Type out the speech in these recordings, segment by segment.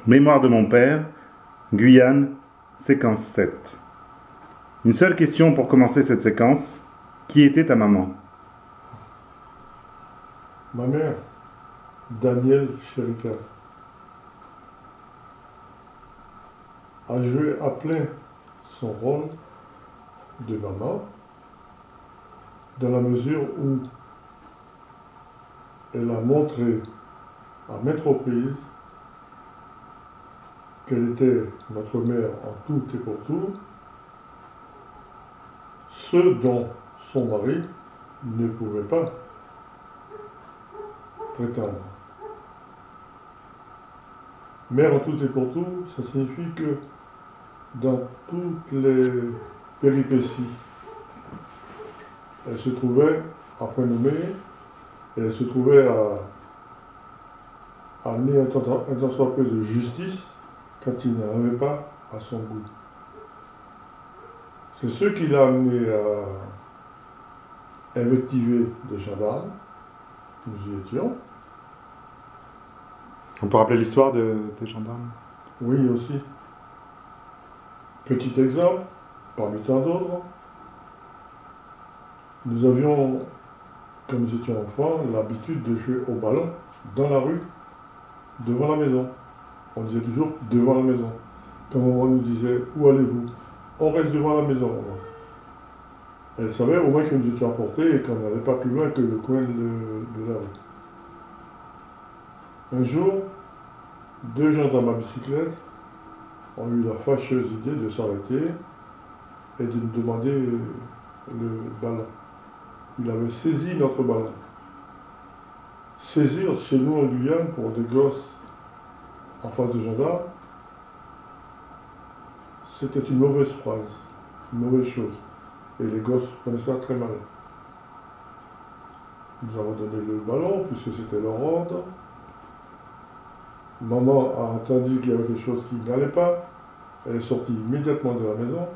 Mémoire de mon père, Guyane, séquence 7. Une seule question pour commencer cette séquence. Qui était ta maman? Ma mère, Danielle Chérika, a joué à plein son rôle de maman dans la mesure où elle a montré à maintes reprises qu'elle était notre mère en tout et pour tout, ce dont son mari ne pouvait pas prétendre. Mère en tout et pour tout, ça signifie que dans toutes les péripéties, elle se trouvait à point nommé et elle se trouvait à amener un tant soit peu de justice quand il n'y en avait pas à son goût. C'est ce qui l'a amené à invectiver des gendarmes. Nous y étions. On peut rappeler l'histoire des gendarmes? Oui, aussi. Petit exemple, parmi tant d'autres, nous avions, quand nous étions enfants, l'habitude de jouer au ballon dans la rue, devant la maison. On disait toujours devant la maison. Quand maman nous disait où allez-vous? On reste devant la maison. Elle savait au moins que nous étions emportés et qu'on n'allait pas plus loin que le coin de la rue. Un jour, deux gendarmes à bicyclette ont eu la fâcheuse idée de s'arrêter et de nous demander le ballon. Il avait saisi notre ballon. Saisir chez nous en Guyane pour des gosses en face de gendarmes, c'était une mauvaise phrase, une mauvaise chose. Et les gosses prenaient ça très mal. Nous avons donné le ballon puisque c'était leur ordre. Maman a entendu qu'il y avait quelque chose qui n'allait pas. Elle est sortie immédiatement de la maison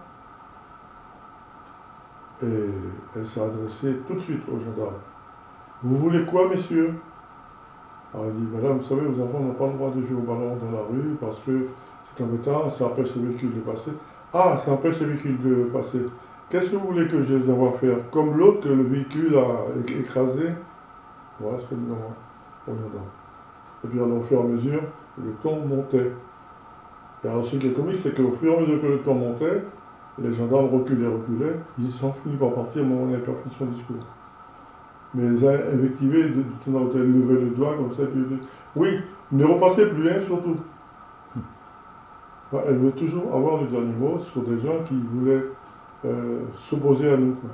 et elle s'est adressée tout de suite aux gendarmes. Vous voulez quoi, messieurs? Alors elle dit, madame, vous savez, vos enfants n'ont pas le droit de jouer au ballon dans la rue parce que c'est embêtant, ça empêche les véhicules de passer. Ah, ça empêche les véhicules de passer. Qu'est-ce que vous voulez que je les envoie faire? Comme l'autre que le véhicule a écrasé? Voilà ce que nous avons aux gendarmes. Et puis alors, au fur et à mesure, le ton montait. Et alors ce qui est comique, c'est qu'au fur et à mesure que le ton montait, les gendarmes reculaient, ils sont finis par partir au moment où on n'avait pas fini son discours. Mais ils ont invectivé du tenant hôtel, levé le doigt comme ça, et puis dit, oui, ne repassez plus, hein, surtout. Elle veut toujours avoir le dernier mot sur des gens qui voulaient s'opposer à nous, quoi.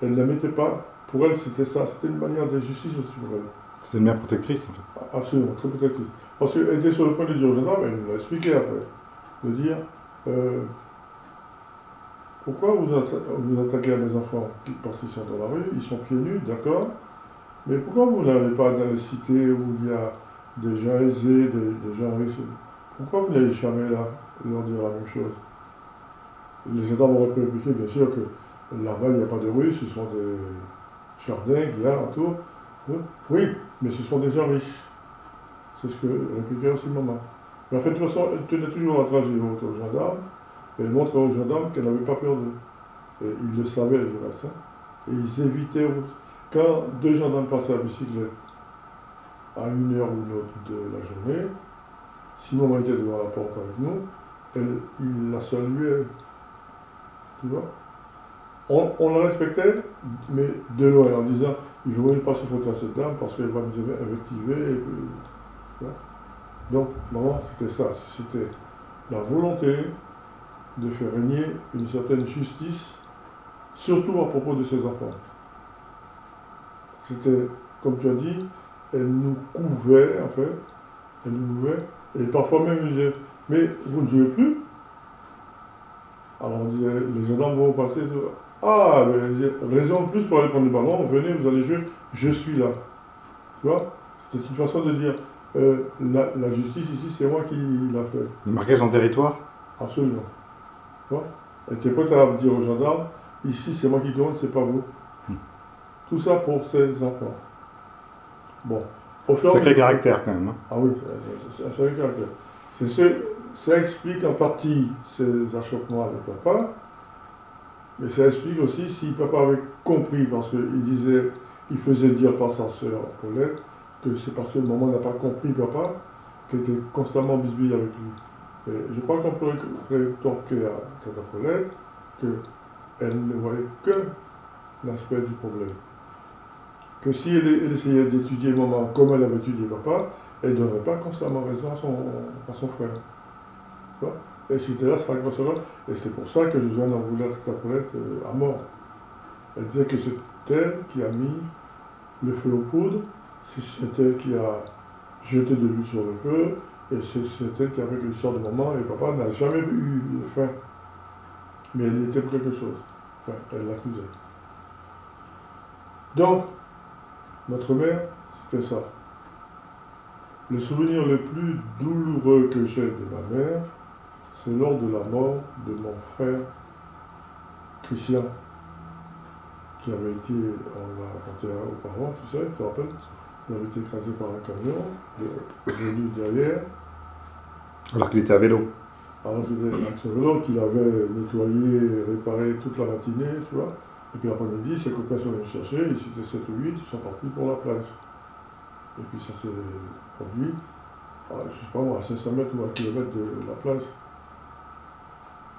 Elle ne la mettait pas, pour elle c'était ça, c'était une manière de justice aussi pour elle. C'est une mère protectrice, en fait. Absolument, très protectrice. Parce qu'elle était sur le point de dire aux gendarmes, elle nous l'a expliqué après, de dire pourquoi vous attaquez à mes enfants parce qu'ils sont dans la rue, ils sont pieds nus, d'accord, mais pourquoi vous n'allez pas dans les cités où il y a des gens aisés, des gens riches? Pourquoi vous n'allez jamais là leur dire la même chose? Les gendarmes auraient pu expliquer, bien sûr, que là-bas, il n'y a pas de rue, ce sont des jardins qu'il y a autour. Oui, mais ce sont des gens riches. C'est ce que répliquait aussi maman. Mais en fait, de toute façon, elle tenait toujours la tragédie aux gendarmes, et elle montrait aux gendarmes qu'elle n'avait pas peur d'eux. Et ils le savaient, du reste. Et ils évitaient. Quand deux gendarmes passaient à bicyclette à une heure ou une autre de la journée, si maman était devant la porte avec nous, il la saluait. Tu vois? On la respectait, mais de loin, en disant, il ne vaut pas se foutre à cette dame parce qu'elle va nous invectiver. Et puis, tu vois? Donc, maman, c'était ça. C'était la volonté de faire régner une certaine justice, surtout à propos de ses enfants. C'était, comme tu as dit, elle nous couvait, en fait. Elle nous couvait. Et parfois même, elle disait, mais vous ne jouez plus? Alors on disait, les gendarmes vont passer. Ah, mais raison de plus pour aller prendre le ballon, venez, vous allez jouer, je suis là. Tu vois? C'était une façon de dire, la justice ici, c'est moi qui l'a fait. Il marquait son territoire? Absolument. Tu vois? Elle était prête à dire aux gendarmes, ici, c'est moi qui tourne, c'est pas vous. Tout ça pour ses enfants. Bon. Sacré caractère quand même. Hein. Ah oui, c'est un sacré caractère. Ça explique en partie ces achoppements avec papa, mais ça explique aussi si papa avait compris, parce il faisait dire par sa sœur Paulette que c'est parce que maman n'a pas compris papa, qui était constamment bisbille avec lui. Et je crois qu'on peut rétorquer à Tata Paulette qu'elle ne voyait que l'aspect du problème. Que si elle essayait d'étudier maman comme elle avait étudié papa, elle ne donnerait pas constamment raison à son frère. Et c'était là sa grosse erreur. Et c'est pour ça que Josiane en voulait à Tata Paulette à mort. Elle disait que c'est elle qui a mis le feu aux poudres, c'est elle qui a jeté de l'huile sur le feu, et c'est elle qui a fait l'histoire de maman, et papa n'a jamais eu faim. Mais elle était pour quelque chose. Enfin, elle l'accusait. Donc, notre mère, c'était ça. Le souvenir le plus douloureux que j'ai de ma mère, c'est lors de la mort de mon frère Christian, qui avait été, on l'a raconté aux parents, tu sais, tu te rappelles, il avait été écrasé par un camion, venu derrière. Alors qu'il était à vélo. Alors qu'il était avec son vélo, qu'il avait nettoyé, réparé toute la matinée, tu vois. Et puis l'après-midi, ses copains sont venus chercher, ils étaient 7 ou 8, ils sont partis pour la plage. Et puis ça s'est produit, je ne sais pas moi, à 500 mètres ou à 1 kilomètre de la plage.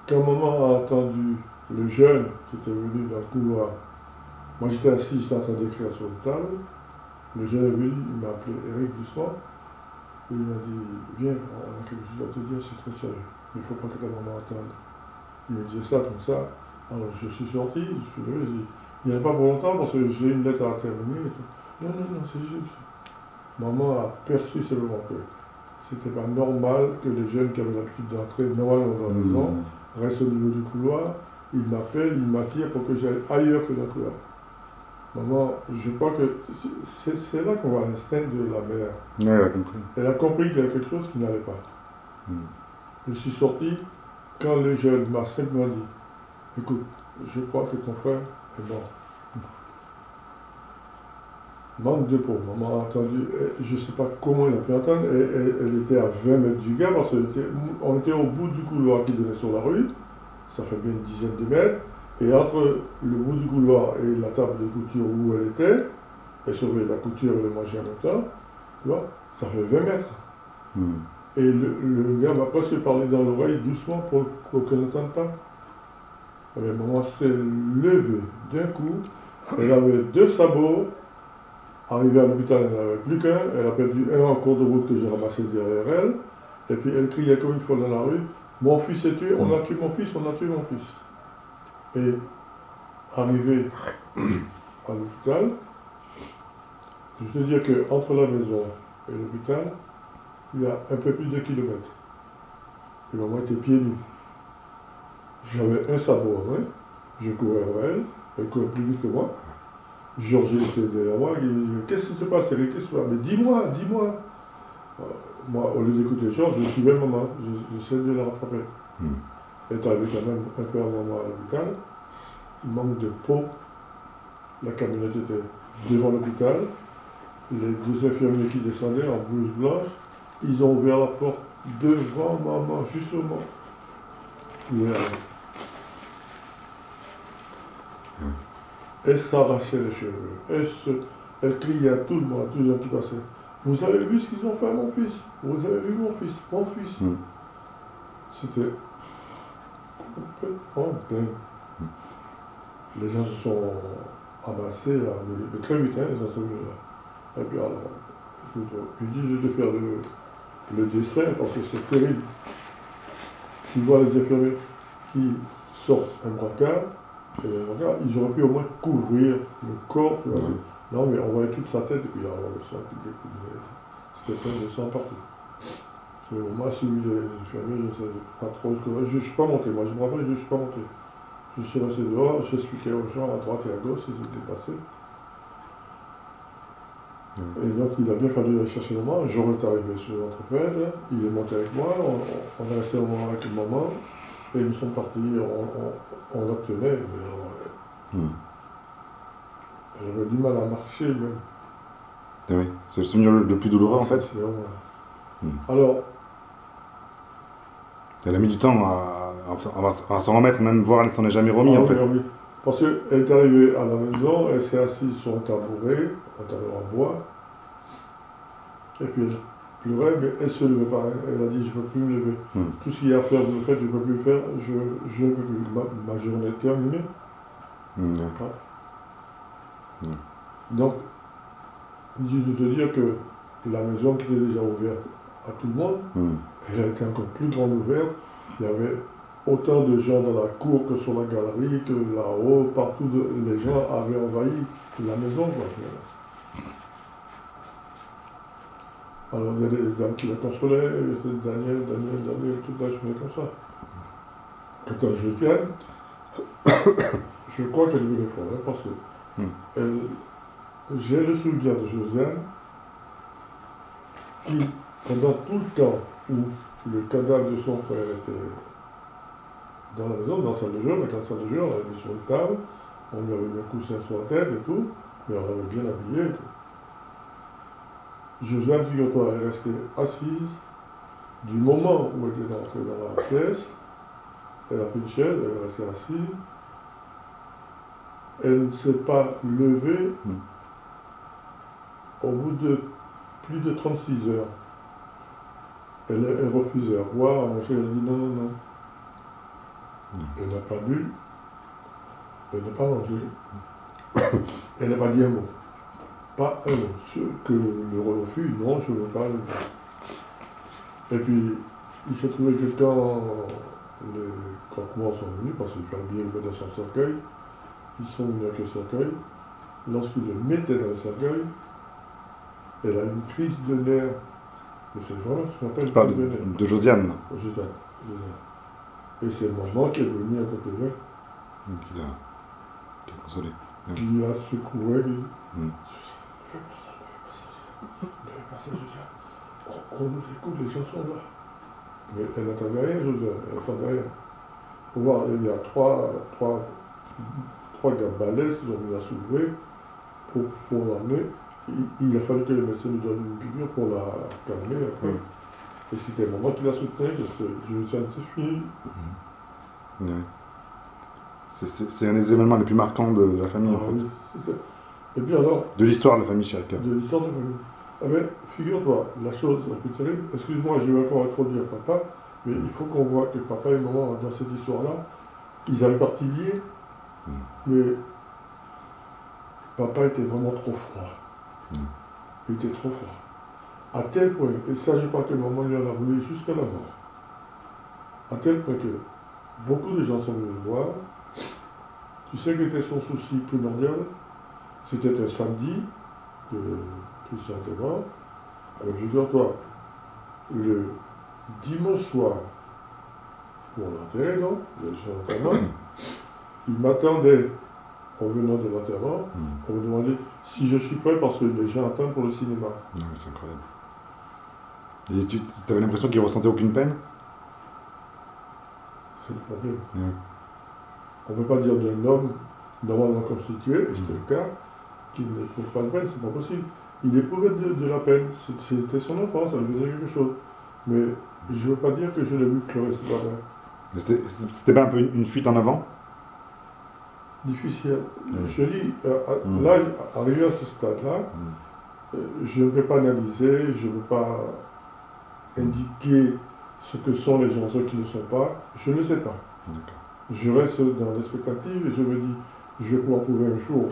Quand maman a entendu le jeune qui était venu dans le couloir, moi j'étais assis, j'étais en train d'écrire sur une table, le jeune est venu, il m'a appelé Eric doucement, et il m'a dit, viens, on a quelque chose à te dire, c'est très sérieux, il ne faut pas que ta maman entende. Il me disait ça comme ça, alors je suis sorti, je suis levé, j'ai dit, il n'y en a pas pour longtemps parce que j'ai une lettre à terminer. Non, c'est juste. Maman a perçu simplement que c'était pas normal que les jeunes qui avaient l'habitude d'entrer normalement dans la maison restent au niveau du couloir, ils m'appellent, ils m'attirent pour que j'aille ailleurs que dans le couloir. Maman, je crois que c'est là qu'on voit l'instinct de la mère. Oui, elle a compris. Elle a compris qu'il y avait quelque chose qui n'allait pas. Je suis sorti quand le jeune m'a simplement dit, écoute, je crois que ton frère est mort. Manque de peau. Maman a entendu, je ne sais pas comment elle a pu entendre, elle était à 20 mètres du gars, parce qu'on était au bout du couloir qui donnait sur la rue, ça fait bien une dizaine de mètres, et entre le bout du couloir et la table de couture où elle était, elle surveillait la couture et le manger en même temps, tu vois, ça fait 20 mètres. Et le gars m'a presque parlé dans l'oreille doucement pour qu'elle n'entende pas. Et maman s'est levée d'un coup, elle avait 2 sabots. Arrivée à l'hôpital, elle n'en avait plus qu'un. Elle a perdu un en cours de route que j'ai ramassé derrière elle. Et puis elle criait comme une folle dans la rue, mon fils est tué, on a tué mon fils, on a tué mon fils. Et arrivée à l'hôpital, je veux te dire qu'entre la maison et l'hôpital, il y a un peu plus de 1 kilomètre. Et maman était pieds nus. J'avais un sabot en main, je courais vers elle, elle courait plus vite que moi. Georges était derrière moi, il me dit, qu'est-ce qui se passe, Eric, qu'est-ce qui se passe? Mais dis-moi. Moi, au lieu d'écouter Georges, je suivais maman, j'essayais de la rattraper. Elle est arrivée quand même un peu avant moi à l'hôpital, manque de peau, la camionnette était devant l'hôpital, les 2 infirmiers qui descendaient en blouse blanche, ils ont ouvert la porte devant maman, justement. Elle s'arrachait les cheveux, elle criait à tout le monde, à tous les gens qui passaient. Vous avez vu ce qu'ils ont fait à mon fils? Vous avez vu mon fils? C'était complètement dingue. Les gens se sont amassés, mais très vite, les gens sont venus là. Et puis alors, il dit de te faire le dessin parce que c'est terrible. Tu vois les infirmiers qui sortent un brancard, et ils auraient pu au moins couvrir le corps, tu vois. Non, mais on voyait toute sa tête, et puis alors le sang qui découlait. C'était plein de sang partout. Moi, celui des infirmiers, je ne sais pas trop ce que... Je ne suis pas monté, moi je me rappelle, je ne suis pas monté. Je suis resté dehors, j'expliquais aux gens à droite et à gauche ce qui s'était passé. Et donc il a bien fallu aller chercher maman. Jean est arrivé sur l'entreprise, il est monté avec moi, on est resté un moment avec maman, et nous sommes partis, on la tenait, mais j'avais du mal à marcher même. Oui, c'est le souvenir le plus douloureux en fait. Alors, Elle a mis du temps à s'en remettre, même voir, elle s'en est jamais remis Ah en oui, fait. ah oui. Parce qu'elle est arrivée à la maison, elle s'est assise sur un tabouret en bois, et puis elle pleurait, mais elle ne se levait pas. Elle a dit, je ne peux plus me lever. Tout ce qu'il y a à faire, vous le faites, je ne peux plus le faire, je ne peux plus. Ma journée est terminée. D'accord. Donc, je veux te dire que la maison qui était déjà ouverte à tout le monde, elle a été encore plus grande ouverte. Il y avait autant de gens dans la cour que sur la galerie, que là-haut, partout, les gens avaient envahi la maison. Quoi. Alors il y a des dames qui la consolaient, c'était Daniel, toute la journée comme ça. Quant à Josiane, je crois qu'elle voulait fort, hein, parce que j'ai le souvenir de Josiane qui, pendant tout le temps où le cadavre de son frère était dans la maison, dans la salle de jeu, la grande salle de jeu, on l'avait mis sur une table, on lui avait mis un coussin sur la tête et tout, mais on l'avait bien habillé et tout. Josiane, figure-toi, elle est restée assise du moment où elle était entrée dans la pièce, elle a pris une chaise, elle est restée assise, elle ne s'est pas levée au bout de plus de 36 heures. Elle refusait à boire, à manger, elle a dit non, non, non. Elle n'a pas bu, elle n'a pas mangé, elle n'a pas dit un mot. Pas un mot. Ce que le refus, non, je ne veux pas le voir. Et puis, il s'est trouvé que quand les croque-morts sont venus, parce qu'il fallait bien le mettre dans son cercueil, ils sont venus avec le cercueil. Lorsqu'ils le mettaient dans le cercueil, elle a eu une crise de nerfs. Et c'est vraiment ce qu'on appelle une crise de nerfs. De Josiane. Josiane. Et c'est maman qui est venue à côté d'elle. Qui l'a consolé. Il a secoué, il dit ne fais pas ça, ne fais pas ça, Josiane. On nous écoute, les gens sont là. Mais elle n'entendait rien, Josiane, elle n'entendait rien. Faut voir, il y a trois gars balèzes qui ont mis la soulever pour l'emmener. Il a fallu que le médecin lui donne une piqûre pour la calmer après. Et c'était maman qui la soutenait, parce que Josiane, c'est fini. C'est un des événements les plus marquants de la famille, en fait. Oui, c'est ça. Et puis alors... De l'histoire de la famille Chirac. De l'histoire de la famille. Ah ben, figure-toi, la chose la plus terrible, excuse-moi, je vais encore introduire papa, mais il faut qu'on voit que papa et maman, dans cette histoire-là, ils avaient parti liés, mais papa était vraiment trop froid. Il était trop froid. À tel point, et ça je crois que maman lui en a voulu jusqu'à la mort, à tel point que beaucoup de gens sont venus le voir. Tu sais quel était son souci primordial? C'était un samedi que Christian était mort. Alors figure-toi, le dimanche soir, pour l'enterrer, non? L'enterrement, il m'attendait en venant de l'enterrement pour me demander si je suis prêt parce que les gens attendent pour le cinéma. Non, mais c'est incroyable. Et tu avais l'impression qu'il ressentait aucune peine? C'est le problème. On ne peut pas dire d'un homme normalement constitué, et c'était le cas, qu'il n'éprouve pas de peine, c'est pas possible. Il éprouvait de la peine, c'était son enfance, ça lui faisait quelque chose. Mais je ne veux pas dire que je l'ai vu pleurer, c'est pas vrai. Mais c'était pas un peu une fuite en avant? Difficile. Je dis, là, arrivé à ce stade-là, je ne vais pas analyser, je ne veux pas indiquer ce que sont les gens, ceux qui ne sont pas, je ne sais pas. Je reste dans l'expectative et je me dis, je vais pouvoir trouver un jour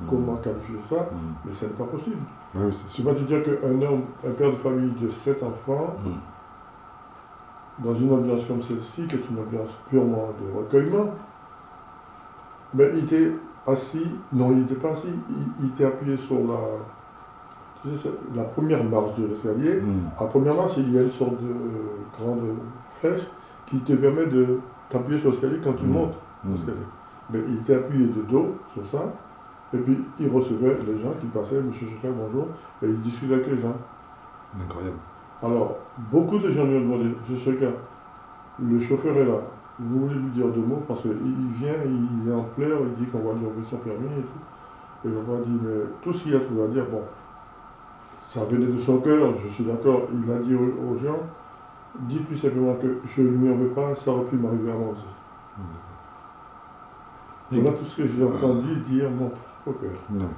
comment qualifier ça, mais ce n'est pas possible. Oui, je ne vais pas te dire qu'un homme, un père de famille de 7 enfants, dans une ambiance comme celle-ci, qui est une ambiance purement de recueillement, mais il était assis, non, il n'était pas assis, il était appuyé sur la première marche de l'escalier. À la première marche, il y a une sorte de grande flèche qui te permet de t'appuyer sur l'escalier quand tu montes l'escalier. Mais il était appuyé de dos sur ça, et puis il recevait les gens qui passaient, monsieur Chirac, bonjour, et il discutait avec les gens. Incroyable. Alors, beaucoup de gens lui ont demandé, monsieur Chirac, le chauffeur est là, vous voulez lui dire 2 mots, parce qu'il vient, il est en pleurs, il dit qu'on va lui enlever son permis et tout. Et papa dit, mais tout ce qu'il a trouvé à dire, bon, ça venait de son cœur, je suis d'accord, il a dit aux gens, dites-lui simplement que je ne lui en veux pas, ça aurait pu m'arriver à moi aussi. Voilà tout ce que j'ai entendu dire mon propre père. Non.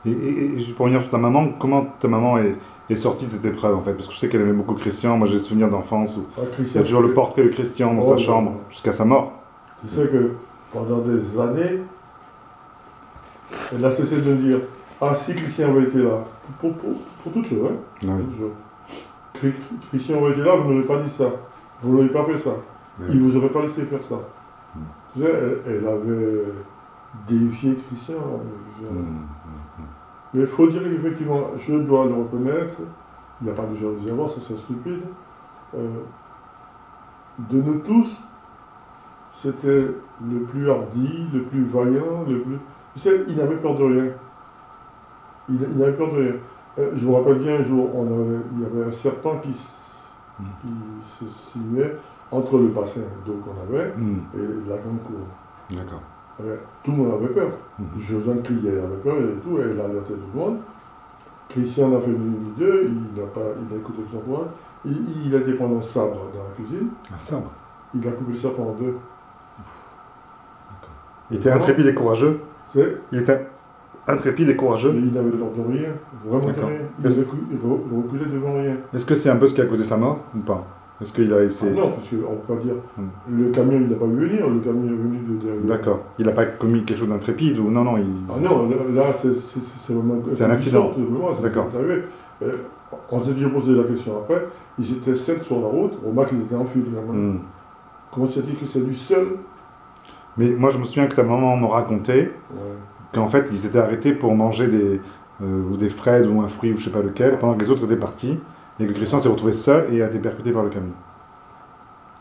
Et pour revenir sur ta maman, comment ta maman est sortie de cette épreuve en fait? Parce que je sais qu'elle aimait beaucoup Christian, moi j'ai des souvenirs d'enfance où Ah, il y Christian, a toujours le portrait de Christian dans Oh, sa ben, chambre jusqu'à sa mort. je sais que pendant des années, elle a cessé de me dire ah, si Christian avait été là, pour toutes choses, hein, Ah oui. toutes choses. Christian avait été là, vous n'aurez pas dit ça, vous n'aurez pas fait ça, Oui. il ne vous aurait pas laissé faire ça. Mm. Tu sais, elle avait défié Christian. Mais il faut dire qu'effectivement, je dois le reconnaître, il n'y a pas de jalousie à voir, ça c'est stupide. De nous tous, c'était le plus hardi, le plus vaillant, le plus. Tu sais, il n'avait peur de rien. Il n'avait peur de rien. Je me rappelle bien un jour, il y avait un serpent qui se simuait entre le bassin d'eau qu'on avait et la grande cour. D'accord. Tout le monde avait peur. Mhm. Josiane criait, elle avait peur et tout, et il alertait tout le monde. Christian n'a fait ni deux, il a écouté son voix. Il a été prendre un sabre dans la cuisine. Un sabre. Il a coupé le serpent en deux. Il était intrépide et courageux. Il était intrépide et courageux. Mais il n'avait peur de rien, vraiment de D'accord. rien. Il reculait devant rien. Est-ce que c'est un peu ce qui a causé sa mort ou pas? Est-ce qu'il a Ah essayé? non, parce qu'on ne peut pas dire. Le camion, il n'a pas vu venir, le camion est venu de derrière. D'accord. Il n'a pas commis quelque chose d'intrépide ou non, non, il... Ah non, là, c'est vraiment. C'est un accident. D'accord. On s'est déjà posé la question après. Ils étaient 7 sur la route, on voit qu'ils étaient en fuite vraiment. Comment tu as dit que c'est lui seul? Mais moi, je me souviens que ta maman m'a raconté qu'en fait, ils s'étaient arrêtés pour manger ou des fraises ou un fruit ou je sais pas lequel, pendant que les autres étaient partis, et que Christian s'est retrouvé seul et a été percuté par le camion.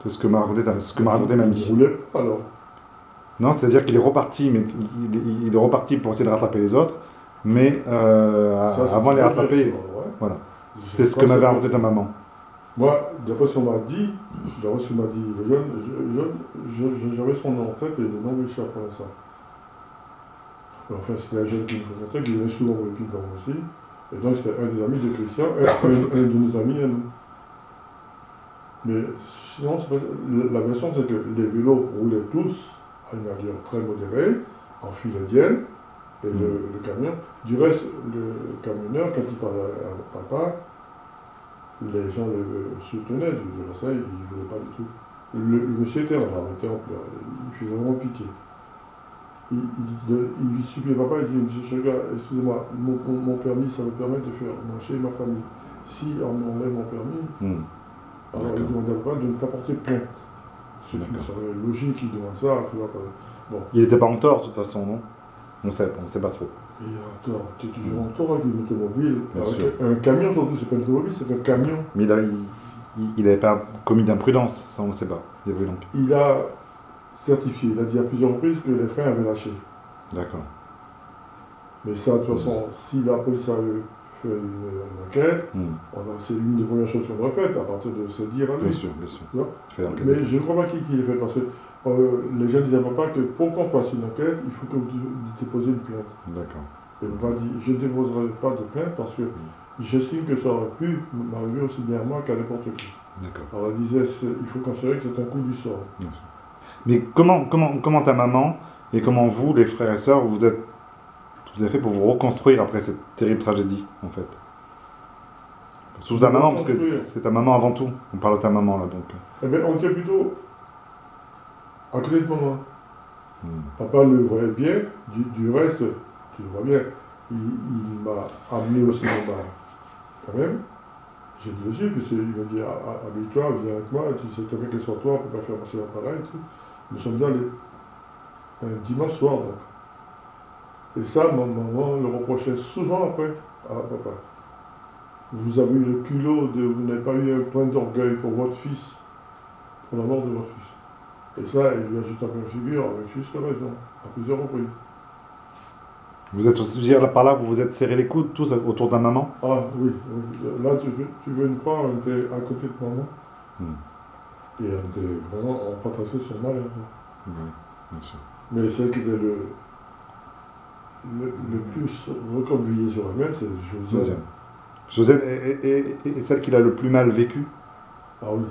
C'est ce que m'a raconté mamie. Il ne roulait pas alors. Non, c'est-à-dire qu'il est reparti, mais il est reparti pour essayer de rattraper les autres, mais avant de les rattraper, voilà. C'est ce que m'avait raconté ta maman. Moi, d'après ce qu'on m'a dit, le jeune, j'avais son nom en tête et le nom m'échappe pour l'instant. Enfin, c'était un jeune qui me fréquentait, qui venait souvent au Pidon aussi. Et donc, c'était un des amis de Christian, un de nos amis à nous. Mais sinon, la version, c'est que les vélos roulaient tous à une allure très modérée, en filadienne, et le camion. Du reste, le camionneur, quand il parlait à papa, les gens le soutenaient, je dirais ça, il ne voulait pas du tout. Le monsieur était en larmes, il était en pleurs, il faisait vraiment pitié. Il suppliait papa, il dit, monsieur Chega, excusez-moi, mon permis, ça me permet de faire manger ma famille. Si on m'enlève mon permis, alors il demandait à papa de ne pas porter plainte. Ce qui me semblait logique, il demande ça, tu vois. Bon. Il n'était pas en tort, de toute façon, non? On sait pas trop. Et en tort, tu es toujours en tort avec une automobile. Un camion, surtout, c'est pas une automobile, c'est un camion. Mais il n'avait pas commis d'imprudence, ça on ne sait pas. Il a certifié, il a dit à plusieurs reprises que les freins avaient lâché. D'accord. Mais ça, de toute façon, si la police avait fait une enquête, c'est une des premières choses qu'on aurait faites, à partir de se dire à lui. Bien sûr, bien sûr. Mais je ne crois pas qu'il l'ait fait, parce que les gens disaient à papa que pour qu'on fasse une enquête, il faut que vous déposiez une plainte. D'accord. Et papa dit, je ne déposerai pas de plainte parce que j'estime que ça aurait pu m'arriver aussi bien à moi qu'à n'importe qui. D'accord. Alors elle disait, il faut considérer que c'est un coup du sort. Mais comment ta maman et comment vous, les frères et sœurs, vous avez fait pour vous reconstruire après cette terrible tragédie, en fait? Sous ta maman, parce que c'est ta maman avant tout. On parle de ta maman, là, donc. Eh bien, on était plutôt à côté de maman. Papa le voyait bien, du reste, tu le vois bien, il m'a amené au cinéma, quand même. J'ai dit dessus, puisqu'il m'a dit, habille-toi, viens avec moi, tu sais très bien que sur toi, on ne peut pas faire marcher l'appareil et tout. Nous sommes allés, un dimanche soir, donc. Et ça, ma maman le reprochait souvent après à papa. Vous avez eu le culot vous n'avez pas eu un point d'orgueil pour votre fils, pour la mort de votre fils. Et ça, il lui a juste un peu de figure, avec juste raison, à plusieurs reprises. Vous êtes aussi, je veux dire, par là, vous vous êtes serré les coudes, tous, autour de la maman? Ah oui, là, tu veux me croire, on était à côté de maman. Et on était vraiment, on partageait son mal. Oui, bien sûr. Mais celle qui était le plus recroquevillée sur elle-même, c'est Josiane. Josiane est celle qui l'a le plus mal vécu? Ah oui.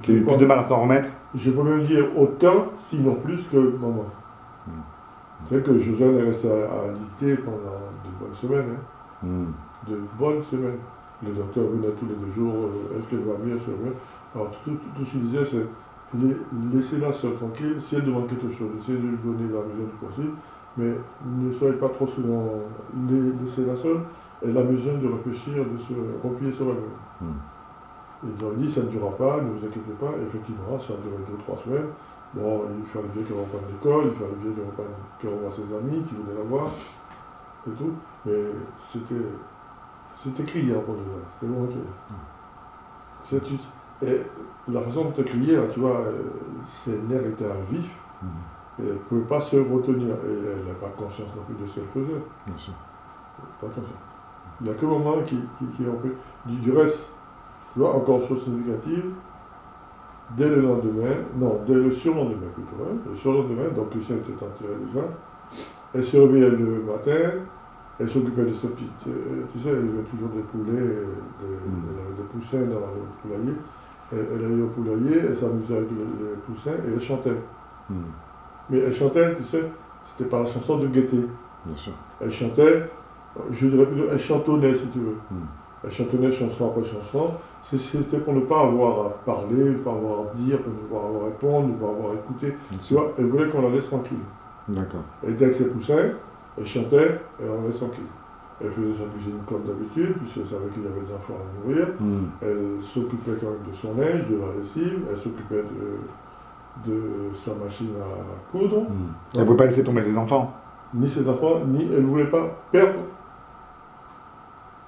Qui a eu plus de mal à s'en remettre. Je peux même dire autant, sinon plus que maman. C'est vrai que Josiane est restée à alitée pendant de bonnes semaines. De bonnes semaines. Le docteur venait tous les 2 jours, est-ce qu'elle va bien, est-ce qu'elle va bien. Alors tout ce qu'il disait, c'est laissez-la seule tranquille, si elle demande quelque chose, essayez de lui donner la mesure du possible, mais ne soyez pas trop souvent, laissez-la seule, elle a besoin de réfléchir, de se replier sur elle-même. Ils ont dit, ça ne durera pas, ne vous inquiétez pas, effectivement, ça a duré 2-3 semaines. Bon, il fallait bien qu'elle reprenne l'école, il fallait bien qu'elle revoie ses amis qui voulaient la voir, et tout, mais c'était criant pour Josiane, c'était vraiment criant. Et la façon de te crier, tu vois, ses nerfs étaient à vif, et elle ne pouvait pas se retenir, et elle n'a pas conscience non plus de ce qu'elle faisait. Bien sûr. Pas conscience. Il n'y a que maman qui en peut. Du reste, tu vois, encore chose significative, dès le lendemain, non, dès le surlendemain plutôt, hein, le surlendemain, donc Christian était enterré déjà, elle se réveillait le matin, elle s'occupait de sa petite, tu sais, elle avait toujours des poulets, elle avait des poussins dans le poulailler, elle allait au poulailler, elle s'amusait avec les poussins et elle chantait. Mais elle chantait, tu sais, c'était pas la chanson de Gaieté. Bien sûr. Elle chantait, je dirais plutôt, elle chantonnait si tu veux. Elle chantonnait chanson après chanson. C'était pour ne pas avoir à parler, ne pas avoir à dire, pour ne pas avoir à répondre, ne pas avoir à écouter. Tu vois, elle voulait qu'on la laisse tranquille. D'accord. Elle était avec ses poussins, elle chantait, et on la laisse tranquille. Elle faisait sa cuisine comme d'habitude, puisqu'elle savait qu'il y avait des enfants à nourrir. Elle s'occupait quand même de son linge, de la lessive, elle s'occupait de sa machine à coudre. Elle ne pouvait pas laisser tomber ses enfants. Ni ses enfants, ni elle ne voulait pas perdre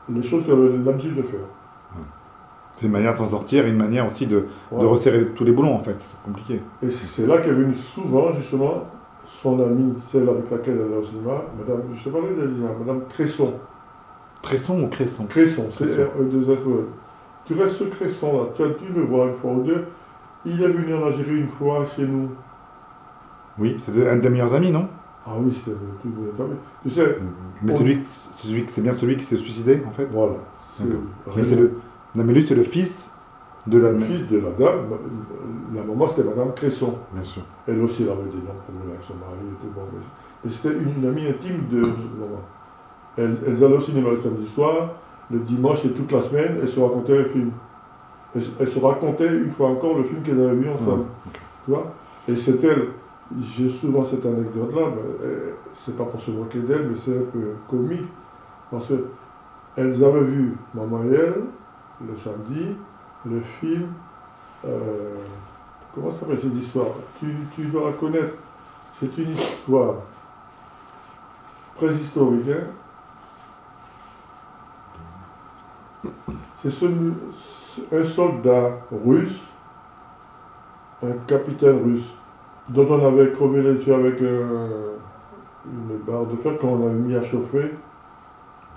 les choses qu'elle avait l'habitude de faire. C'est une manière de s'en sortir et une manière aussi de resserrer tous les boulons en fait. C'est compliqué. Et c'est là qu'est venue souvent justement son amie, celle avec laquelle elle allait au cinéma, madame, je te parlais d'elle, madame Cresson. Cresson ou Cresson? Cresson, c'est R-E-2-S-O-N. Tu restes ce Cresson là, tu as dû le voir une fois ou deux. Il est venu en Algérie une fois chez nous. Oui, c'était un des meilleurs amis, non? Ah oui, c'était tout le meilleur ami. Tu sais. Mais c'est bien celui qui s'est suicidé en fait. Voilà. Non mais lui c'est le fils de la. Le fils de la dame. La maman c'était madame Cresson. Bien sûr. Elle aussi elle avait des longs problèmes avec son mari et tout. Bon, mais c'était une amie intime de maman. Elles allaient au cinéma le samedi soir, le dimanche et toute la semaine, elles se racontaient un film. Elles se racontaient une fois encore le film qu'elles avaient vu ensemble. Okay. Tu vois? Et c'est elle, j'ai souvent cette anecdote-là, c'est pas pour se moquer d'elle, mais c'est un peu comique. Parce qu'elles avaient vu, maman et elle, le samedi, le film. Comment ça s'appelle cette histoire? Tu dois la connaître. C'est une histoire très historique. Hein? C'est un soldat russe, un capitaine russe, dont on avait crevé les yeux avec une barre de fer qu'on avait mis à chauffer.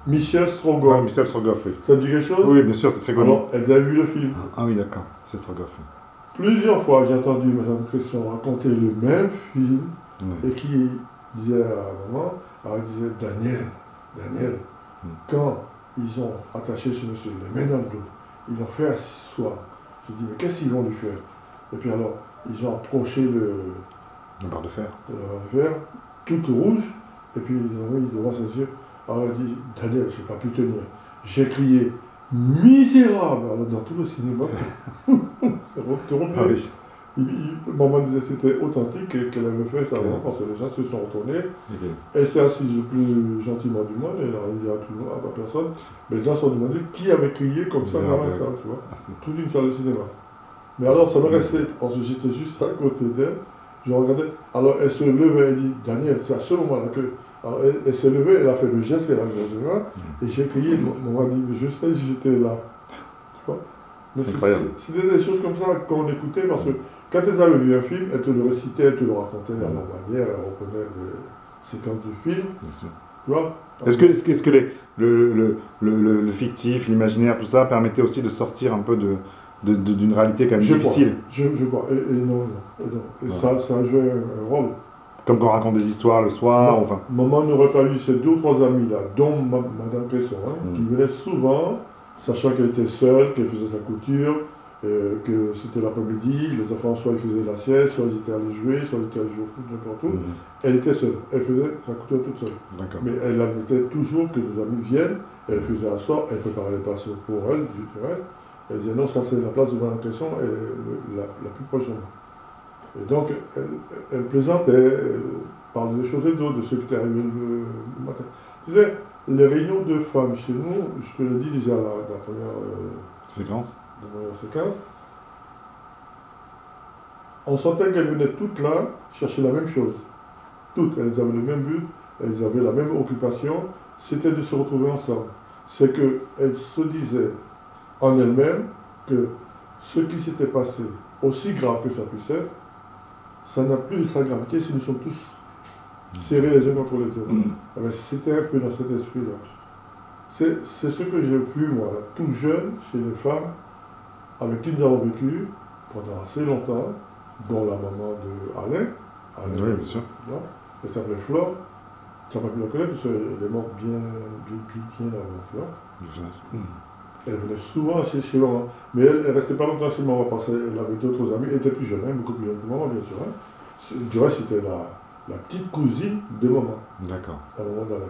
Michel Strogoff. Ah, Michel Strogoff, oui. Ça te dit quelque chose? Oui, bien sûr, c'est très connu. Alors, elles avaient vu le film. Ah oui, d'accord, Michel Strogoff. Plusieurs fois, j'ai entendu Mme Cresson raconter le même film, et qui disait à maman, alors elle disait, Daniel, quand ils ont attaché ce monsieur, les mains dans le dos, ils l'ont fait asseoir. Je dis, mais qu'est-ce qu'ils vont lui faire? Et puis alors, ils ont approché la barre de fer. La barre de fer, toute rouge, et puis ils ont mis devant ses yeux. Alors elle dit, Daniel, je n'ai pas pu tenir. J'ai crié, misérable! Alors dans tout le cinéma, c'est retourné. Ah oui. Maman disait que c'était authentique qu'elle avait fait ça avant, parce que les gens se sont retournés. Elle s'est assise le plus gentiment du monde, elle n'a rien dit à tout le monde, à personne. Mais les gens se sont demandé qui avait crié comme ça dans la salle, tu vois. Toute une salle de cinéma. Mais alors ça me restait, parce que j'étais juste à côté d'elle, je regardais. Alors elle se levait, elle dit, Daniel, c'est à ce moment-là que. Alors elle s'est levée, elle a fait le geste qu'elle avait fait, et j'ai crié, maman dit, je sais, j'étais là. Tu vois. Mais c'était des choses comme ça qu'on écoutait, parce que quand elles avaient vu un film, elles te le récitaient, elles te le racontaient à leur manière, elles reprenaient des séquences du film. Bien sûr. Tu vois. Est-ce que le fictif, l'imaginaire, tout ça permettait aussi de sortir un peu d'une réalité quand même difficile? Je crois, et non. Et ça a joué un rôle. Comme quand on raconte des histoires le soir, non, enfin. Maman n'aurait pas eu ces 2 ou 3 amis là, dont Madame Cresson, qui venait souvent, sachant qu'elle était seule, qu'elle faisait sa couture, que c'était l'après-midi, les enfants soit ils faisaient la sieste, soit ils étaient allés jouer, soit ils étaient allés jouer au foot, n'importe où. Elle était seule, elle faisait sa couture toute seule. Mais elle admettait toujours que des amis viennent, elle faisait asseoir, elle préparait les places pour elle, du reste. Elle disait non, ça c'est la place de mon impression, la plus proche de moi. Et donc elle plaisantait, elle parlait des choses et d'autres, de ce qui était arrivé le matin. Tu sais, les réunions de femmes chez nous, je te le dis déjà dans la première séquence, on sentait qu'elles venaient toutes là chercher la même chose. Toutes, elles avaient le même but, elles avaient la même occupation, c'était de se retrouver ensemble. C'est qu'elles se disaient en elles-mêmes que ce qui s'était passé, aussi grave que ça puisse être, ça n'a plus sa gravité si nous sommes tous serrés les uns contre les autres. C'était un peu dans cet esprit-là. C'est ce que j'ai vu, moi, tout jeune, chez les femmes avec qui nous avons vécu pendant assez longtemps, dont la maman de Alain. Oui, bien sûr. Elle s'appelait Flore. Tu n'as pas pu la connaître parce qu'elle est morte bien avant, tu vois. Elle venait souvent chez maman. Mais elle ne restait pas longtemps chez maman parce qu'elle avait d'autres amis. Elle était plus jeune, beaucoup plus jeune que maman, bien sûr. Du reste, c'était la petite cousine de maman. D'accord. La maman d'Alain.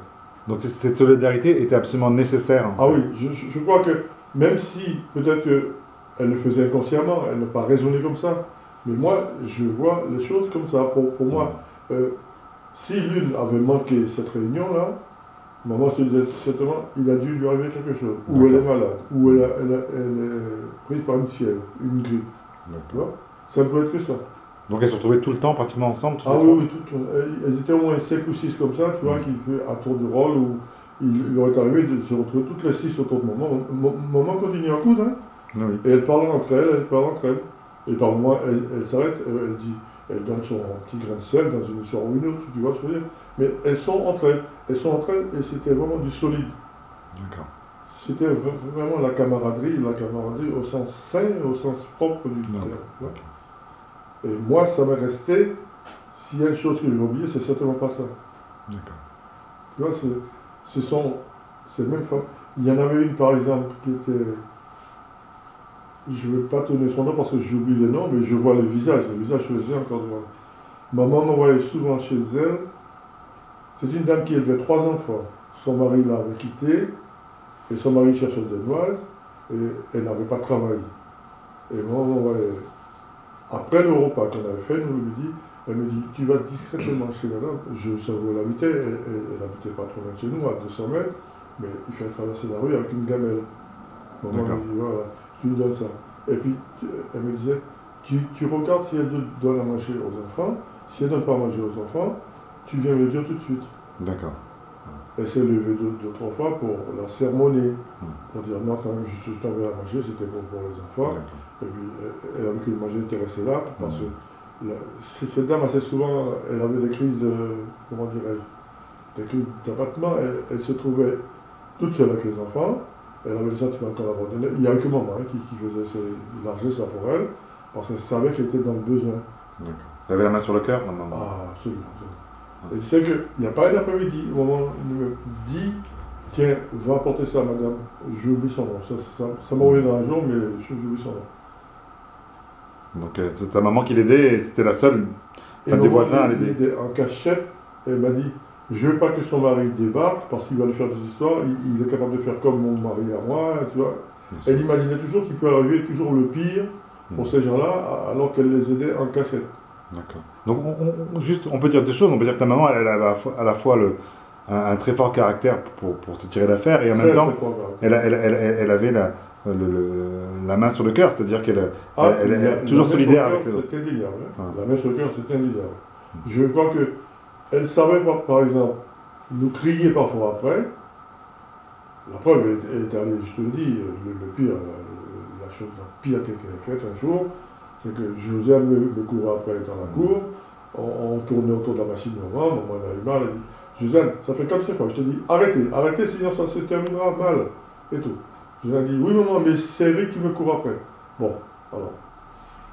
Donc cette solidarité était absolument nécessaire. Oui, je crois que même si peut-être qu'elle le faisait inconsciemment, elle n'a pas raisonné comme ça, mais moi, je vois les choses comme ça. Pour moi, si l'une avait manqué cette réunion-là, maman se disait certainement, il a dû lui arriver quelque chose, ou elle est malade, ou elle est prise par une fièvre, une grippe. Ça ne peut être que ça. Donc elles se retrouvaient tout le temps, pratiquement ensemble? Oui, elles étaient au moins 5 ou 6 comme ça, tu vois, qui fait à tour de rôle, où il leur est arrivé de se retrouver toutes les 6 autour de maman. Maman continue à coudre, et elle parle entre elles, Et par moment, elle s'arrête, elle donne son petit grain de sel dans une histoire ou une autre, tu vois ce que je veux dire. Mais elles sont entre elles, et c'était vraiment du solide. D'accord. C'était vraiment la camaraderie au sens sain et au sens propre du terme. Et moi, ça m'est resté, s'il y a une chose que j'ai oubliée, c'est certainement pas ça. D'accord. Tu vois, ce sont ces mêmes femmes. Il y en avait une, par exemple, qui était... Je ne vais pas donner son nom parce que j'oublie les noms, mais je vois le visage sur les yeux encore devant. Maman m'envoyait souvent chez elle. C'est une dame qui élevait 3 enfants. Son mari l'avait quittée, et son mari cherchait des noises, et elle n'avait pas travaillé. Et maman m'envoyait. Après le repas qu'on avait fait, elle me dit, tu vas discrètement chez madame. Je savais où elle habitait, elle n'habitait pas trop loin de chez nous, à 200 mètres, mais il fallait traverser la rue avec une gamelle. Maman me dit, voilà, tu lui donnes ça. Et puis, elle me disait, tu regardes si elle donne à manger aux enfants. Si elle ne donne pas à manger aux enfants, tu viens me le dire tout de suite. D'accord. Elle s'est levée 2-3 fois pour la sermonner, pour dire non, quand même, je t'envoie à manger, c'était bon pour les enfants. Et puis, elle a vu que le manger était resté là, parce que cette dame, assez souvent, elle avait des crises des crises d'abattement. Elle se trouvait toute seule avec les enfants. Elle avait le sentiment qu'on l'abandonnait. Il n'y avait que maman qui faisait larger ça pour elle, parce qu'elle savait qu'elle était dans le besoin. D'accord. Elle avait la main sur le cœur, maman? Absolument. Et tu sais qu'il n'y a pas un après-midi, au moment où il me dit, tiens, va apporter ça à madame. J'ai oublié son nom. Ça m'a revenu dans un jour, mais j'ai oublié son nom. Donc c'est ta maman qui l'aidait, et c'était la seule, des voisins à l'aider. Il était en cachette, et elle m'a dit, je ne veux pas que son mari débarque, parce qu'il va lui faire des histoires, il est capable de faire comme mon mari à moi, tu vois. Elle imaginait toujours qu'il peut arriver toujours le pire pour ces gens-là, alors qu'elle les aidait en cachette. D'accord. Donc on peut dire deux choses. On peut dire que ta maman, elle avait à la fois un très fort caractère pour se tirer d'affaire, et en même temps, elle avait la main sur le cœur, c'est-à-dire qu'elle est toujours solidaire avec les autres. C'est indéniable. La main sur le cœur, c'est indéniable. Je crois qu'elle savait, par exemple, nous crier parfois après. La preuve, elle est allée, je te le dis, le pire, la chose la pire qu'elle a faite un jour, c'est que Josiane me courait après dans la cour, on tournait autour de la machine de maman en avait marre, elle a dit, Josiane, ça fait 4 fois, je te dis, arrêtez, sinon ça se terminera mal, et tout. Josiane a dit, oui maman, mais c'est Eric qui me court après. Bon, alors,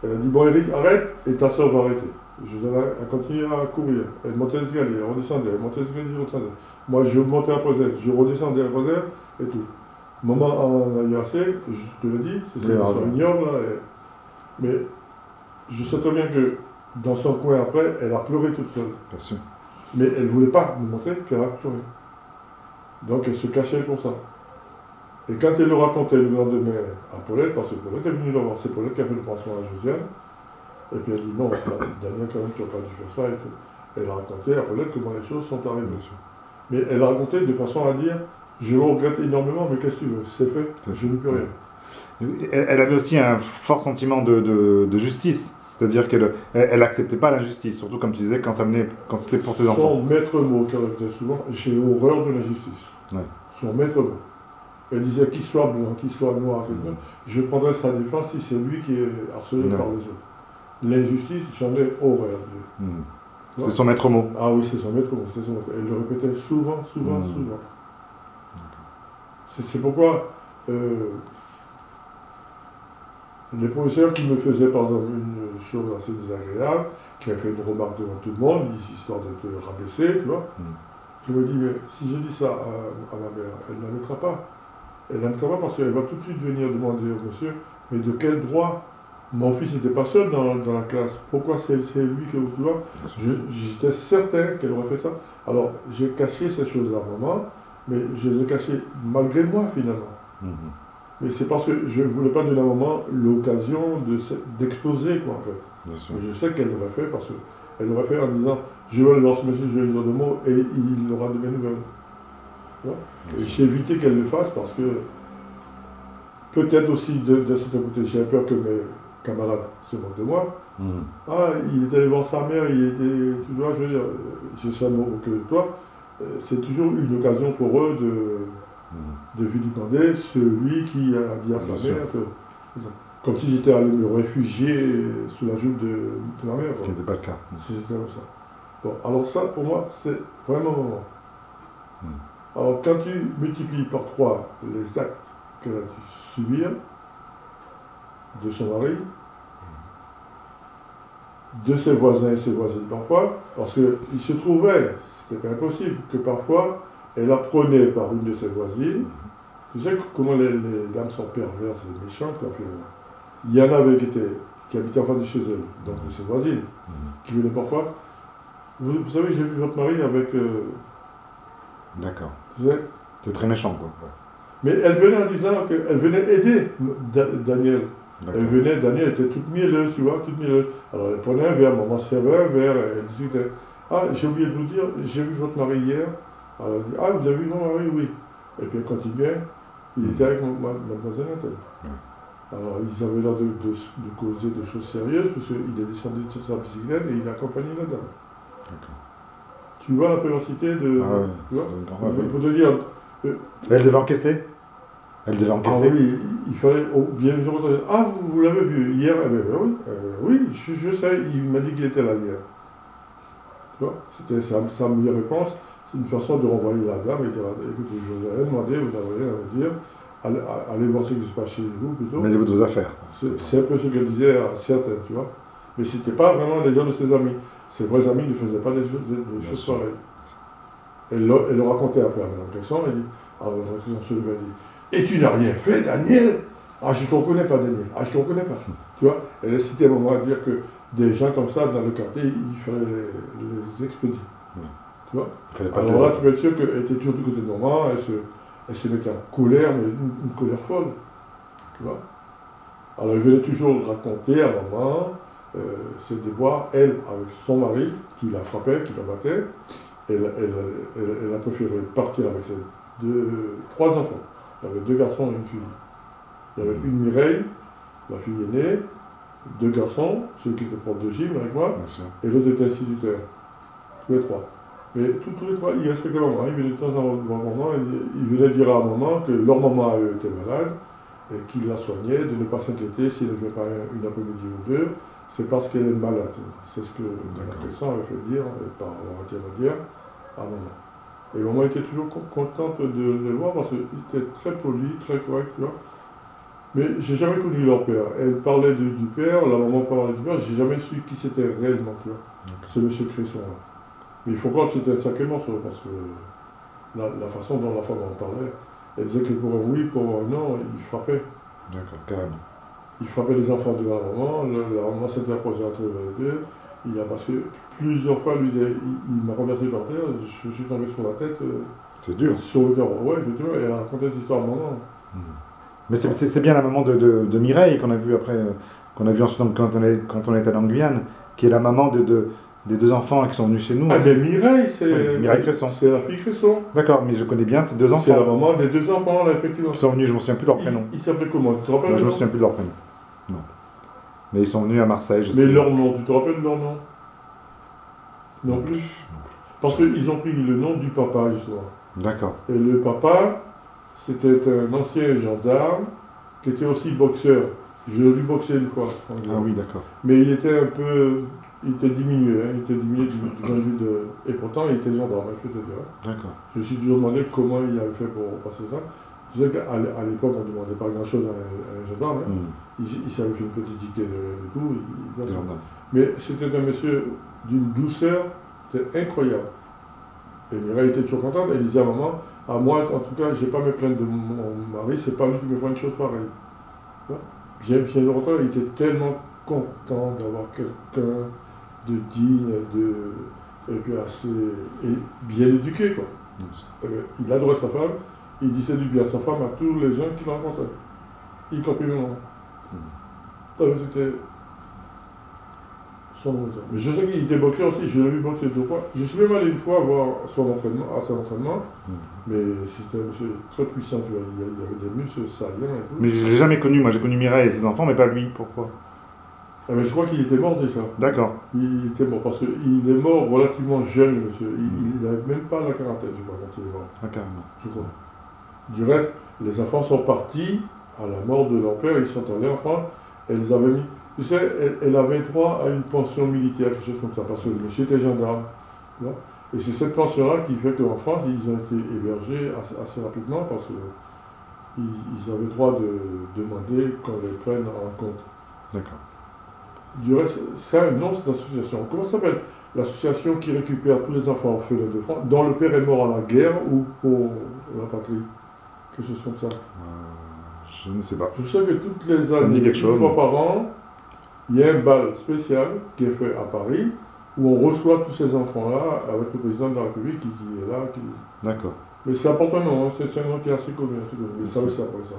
elle a dit, bon Eric, arrête, et ta soeur va arrêter. Josiane a continué à courir, elle montait l'escalier, elle redescendait, elle montait l'escalier, elle redescendait. Moi je montais après elle, je redescendais après elle, et tout. Maman en a eu assez, je te le dis, c'est ça qui sont ignobles là. Mais je sais très bien que dans son coin après, elle a pleuré toute seule. Bien sûr. Mais elle ne voulait pas nous montrer qu'elle a pleuré. Donc elle se cachait pour ça. Et quand elle le racontait le lendemain à Paulette, parce que Paulette est venue le voir, c'est Paulette qui a fait le pansement à Josiane, et puis elle dit non, Daniel, quand même, tu n'as pas dû faire ça. Et tout. Elle a raconté à Paulette comment les choses sont arrivées. Mais elle a raconté de façon à dire je le regrette énormément, mais qu'est-ce que tu veux, c'est fait, je ne peux rien. Elle avait aussi un fort sentiment de justice. C'est-à-dire qu'elle n'acceptait pas l'injustice, surtout comme tu disais, quand c'était pour ses enfants. Son maître mot, qu'elle répétait souvent, j'ai horreur de l'injustice. Ouais. Son maître mot. Elle disait qu'il soit blanc, qu'il soit noir, je prendrais sa défense si c'est lui qui est harcelé par les autres. L'injustice, j'en ai horreur. C'est son maître mot. Ah oui, c'est son maître mot. Elle le répétait souvent. C'est pourquoi les professeurs qui me faisaient par exemple une chose assez désagréable, qui avaient fait une remarque devant tout le monde, histoire de te rabaisser, tu vois, je me dis, mais si je dis ça à ma mère, elle ne l'admettra pas. Elle n'admettra pas parce qu'elle va tout de suite venir demander au monsieur, mais de quel droit mon fils n'était pas seul dans la classe, pourquoi c'est lui que tu vois. J'étais certain qu'elle aurait fait ça. Alors j'ai caché ces choses-là à maman, mais je les ai cachées malgré moi finalement. Mais c'est parce que je ne voulais pas donner à maman l'occasion d'exploser, quoi, en fait. Mais je sais qu'elle l'aurait fait parce qu'elle l'aurait fait en disant je vais le lancer, monsieur, je vais lui dire deux mots et il aura de mes nouvelles. Et j'ai évité qu'elle le fasse parce que peut-être aussi de cet côté, j'avais peur que mes camarades se moquent de moi. Ah, il était allé voir sa mère, il était. Tu vois, je veux dire, je suis amoureux que toi. C'est toujours une occasion pour eux de vilipender celui qui a dit à sa mère que. Comme si j'étais allé me réfugier sous la joute de ma mère. Ce qui n'était pas le cas. C'était comme ça. Bon, alors ça, pour moi, c'est vraiment. Alors, quand tu multiplies par 3 les actes qu'elle a dû subir de son mari, de ses voisins et ses voisines parfois, parce qu'il se trouvait, c'était pas impossible, que parfois, elle apprenait par une de ses voisines, tu sais comment les dames sont perverses et méchantes, quoi, il y en avait qui habitaient en face de chez elle, donc de ses voisines, qui venaient parfois, vous savez, j'ai vu votre mari avec... D'accord. Tu sais, c'est très méchant, quoi. Mais elle venait en disant qu'elle venait aider Daniel. Elle venait, Daniel était toute mielleuse, tu vois, toute mielleuse. Alors elle prenait un verre, maman servait un verre, elle discutait. Ah, j'ai oublié de vous dire, j'ai vu votre mari hier. Alors elle dit, ah, vous avez vu mon mari? Oui. Et puis elle continuait, il était avec mademoiselle Nathalie. Alors ils avaient l'air de causer de choses sérieuses, parce qu'il est descendu de sa bicyclette et il a accompagné la dame. Tu vois la perversité de... tu vois, pour te dire... elle devait encaisser. Elle devait encaisser. Ah oui, il fallait bien sûr entendre. Ah, vous l'avez vu hier? Eh bien, oui, je sais, il m'a dit qu'il était là hier. Tu vois, c'était sa meilleure réponse. C'est une façon de renvoyer la dame et dire écoutez, je vous ai rien demandé, vous n'avez rien à me dire. Allez voir ce qui se passe chez vous plutôt. Mêlez-vous de vos affaires. C'est un peu ce qu'elle disait à certaines, tu vois. Mais ce n'était pas vraiment les gens de ses amis. Ses vrais amis ne faisaient pas des choses pareilles. Elle le racontait après à Mme Cresson, elle dit Mme Cresson se levait et dit et tu n'as rien fait, Daniel? Ah, je ne te reconnais pas, Daniel. Ah, je ne te reconnais pas. Tu vois, elle a cité un moment à dire que des gens comme ça, dans le quartier, il fallait les expédier. Tu vois? Alors là, tu peux être sûr qu'elle était toujours du côté de maman, elle se mettait en colère, mais une colère folle. Tu vois? Alors elle venait toujours raconter à maman ses déboires, elle, avec son mari, qui la frappait, qui la battait. Elle a préféré partir avec ses 3 enfants. Il y avait 2 garçons et une fille. Il y avait une Mireille, la fille aînée, 2 garçons, ceux qui étaient profs de gym avec moi, et l'autre était instituteur. Tous les 3. Mais tous les 3, ils respectaient maman. Ils venaient de temps en temps voir maman, ils venaient dire à maman que leur maman à eux était malade, et qu'ils la soignaient, de ne pas s'inquiéter s'il n'avait pas une après-midi ou 2, c'est parce qu'elle est malade. C'est ce que la personne avait fait dire par leur intermédiaire à maman. Et maman était toujours contente de le voir parce qu'il était très poli, très correct, tu vois. Mais j'ai jamais connu leur père. Elle parlait du père, la maman parlait du père, j'ai jamais su qui c'était réellement, tu vois. C'est M. Cresson là. Mais il faut croire que c'était un sacré morceau parce que la façon dont la femme en parlait, Elle disait que pour un oui, pour un non, il frappait. D'accord, carrément. Il frappait les enfants de la maman, la maman s'était approchée entre les deux. Il a passé plusieurs fois, lui, il m'a renversé par terre, je suis tombé sur la tête. C'est dur. Sur le terrain, ouais, effectivement, et elle a raconté cette histoire à maman. Mais c'est bien la maman de Mireille qu'on a vu après, qu'on a vu ensuite quand on est allé en Guyane, qui est la maman des deux enfants qui sont venus chez nous. Ah, c'est Mireille, c'est Oui, Mireille Cresson. C'est la fille Cresson. D'accord, mais je connais bien ces deux enfants. C'est la maman des deux enfants, là, effectivement. Qui sont venus, je ne me souviens plus de leur prénom. Ils s'appelaient comment? Tu te rappelles? Moi, je ne me souviens plus de leur prénom. Non. Mais ils sont venus à Marseille, je sais. Mais leur nom, tu te rappelles de leur nom? Non plus. Parce qu'ils ont pris le nom du papa, justement. D'accord. Et le papa, c'était un ancien gendarme qui était aussi boxeur. Je l'ai vu boxer une fois. Ah oui, d'accord. Mais il était un peu... Il était diminué, hein, il était diminué du point de vue de... Et pourtant, il était gendarme, je peux te dire. D'accord. Je me suis toujours demandé comment il avait fait pour passer ça. Tu sais qu'à l'époque, on ne demandait pas grand-chose à un gendarme. Hein. Il s'avait fait une petite dictée de tout. Mais c'était un monsieur d'une douceur, c'était incroyable. Et Mireille était toujours contente. Elle disait à maman, à moi, en tout cas, je n'ai pas à me plaindre de mon mari, c'est pas lui qui me fait une chose pareille. Bien longtemps, il était tellement content d'avoir quelqu'un de digne, et puis assez et bien éduqué, quoi. Il adorait sa femme, il disait du bien à sa femme à tous les gens qu'il rencontrait, y compris maman. C'était son nourriture. Mais je sais qu'il était boxeur aussi, je l'ai vu boxer 2 fois. Je suis même allé une fois voir son entraînement, à son entraînement, mais c'était un monsieur très puissant, tu vois. Il y avait des muscles saillants et tout. Mais je ne l'ai jamais connu, moi j'ai connu Mireille et ses enfants, mais pas lui, pourquoi? Ah ben, je crois qu'il était mort déjà. D'accord. Il était mort parce qu'il est mort relativement jeune, monsieur. Il n'avait même pas la quarantaine, je crois, quand il est mort. Ah, carrément. Je crois. Du reste, les enfants sont partis à la mort de leur père, ils sont allés en France. Elles avaient mis. Tu sais, elle avait droit à une pension militaire, quelque chose comme ça, parce que le monsieur était gendarme. Et c'est cette pension-là qui fait qu'en France, ils ont été hébergés assez rapidement parce qu'ils avaient droit de demander qu'on les prenne en compte. D'accord. Du reste, c'est un nom, cette association. Comment ça s'appelle? L'association qui récupère tous les enfants orphelins de France, dont le père est mort à la guerre ou pour la patrie. Quelque chose comme ça. Je ne sais pas. Je sais que toutes les années, une fois par an, il y a un bal spécial qui est fait à Paris, où on reçoit tous ces enfants-là avec le président de la République qui est là. D'accord. Mais ça porte un nom, hein, c'est un nom qui est assez connu. Mais ça, c'est après ça.